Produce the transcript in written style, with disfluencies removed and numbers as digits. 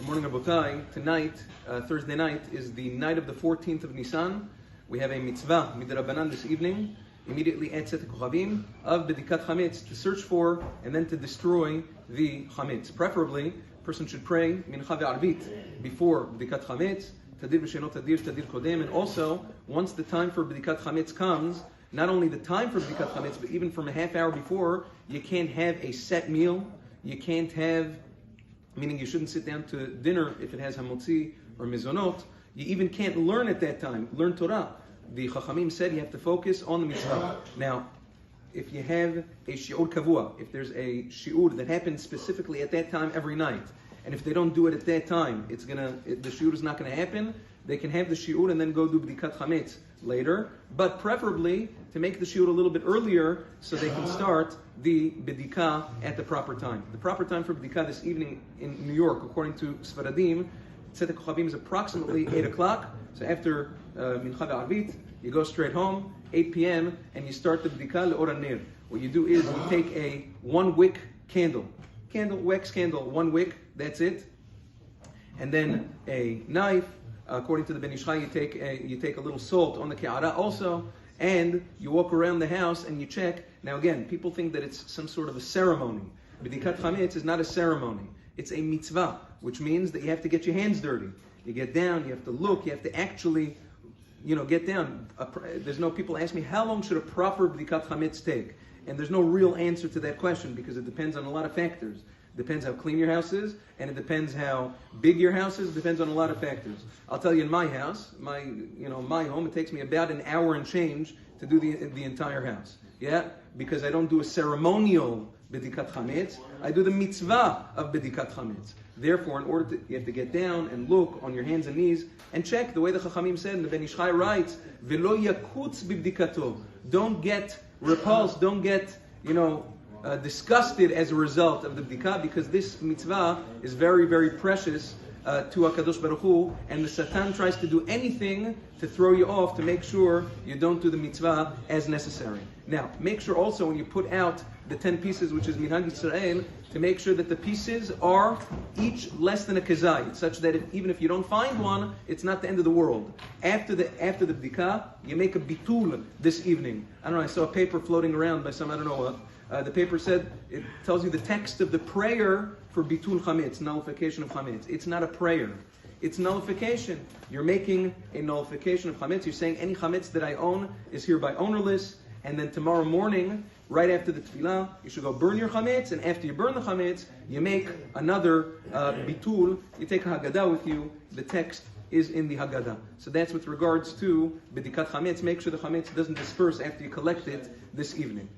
Morning, Rabotai. Tonight, Thursday night, is the night of the 14th of Nisan. We have a mitzvah, midrabanan, this evening, immediately at Tzet Kochavim, of Bedikat Hametz, to search for and then to destroy the Hametz. Preferably, a person should pray Mincha ve'Arvit before Bedikat Hametz, Tadir v'shenot tadir, tadir kodem, and also, once the time for Bedikat Hametz comes, not only the time for Bedikat Hametz, but even from a half hour before, you can't have a set meal, you can't have, meaning you shouldn't sit down to dinner if it has hamotzi or mizonot. You even can't learn at that time, learn Torah. The Chachamim said you have to focus on the mitzvah. Now, if you have a shi'ur kavua, if there's a shi'ur that happens specifically at that time every night, and if they don't do it at that time, the shi'ur is not going to happen, they can have the shi'ur and then go do b'dikat chametz later, but preferably to make the shi'ur a little bit earlier so they can start the b'dikah at the proper time. The proper time for b'dikah this evening in New York, according to Sfaradim, Tzet Kochavim, is approximately 8 o'clock. So after Mincha ve'Arvit, you go straight home, 8 p.m., and you start the b'dikah le'or hanir. What you do is you take a 1-wick wax candle, 1 wick, that's it, and then a knife. According to the Ben Ish Chai, you take a little salt on the ke'ara also, and you walk around the house and you check. Now again, people think that it's some sort of a ceremony. Bedikat Hametz is not a ceremony. It's a mitzvah, which means that you have to get your hands dirty. You get down, you have to look, you have to actually, get down. There's no, people ask me, how long should a proper Bedikat Hametz take? And there's no real answer to that question because it depends on a lot of factors. It depends how clean your house is, and it depends how big your house is. It depends on a lot of factors. I'll tell you, in my house, my home, it takes me about an hour and change to do the entire house. Yeah, because I don't do a ceremonial Bedikat Hametz. I do the mitzvah of Bedikat Hametz. Therefore, you have to get down and look on your hands and knees and check the way the Chachamim said. And the Ben Ish Chai writes, "Velo yakutz b'bdikato." Don't get repulsed. Don't get disgusted as a result of the bdikah, because this mitzvah is very, very precious to HaKadosh Baruch Hu, and the Satan tries to do anything to throw you off to make sure you don't do the mitzvah as necessary. Now, make sure also when you put out the 10 pieces, which is Minhag Yisrael, to make sure that the pieces are each less than a kezayit, such that even if you don't find one, it's not the end of the world. After the bdikah, you make a bitul this evening. I don't know, I saw a paper floating around by some, I don't know what. The paper said, it tells you the text of the prayer for bitul chametz, nullification of chametz. It's not a prayer. It's nullification. You're making a nullification of chametz. You're saying any chametz that I own is hereby ownerless. And then tomorrow morning, right after the tefillah, you should go burn your chametz. And after you burn the chametz, you make another bitul. You take a Haggadah with you. The text is in the Haggadah. So that's with regards to bedikat chametz. Make sure the chametz doesn't disperse after you collect it this evening.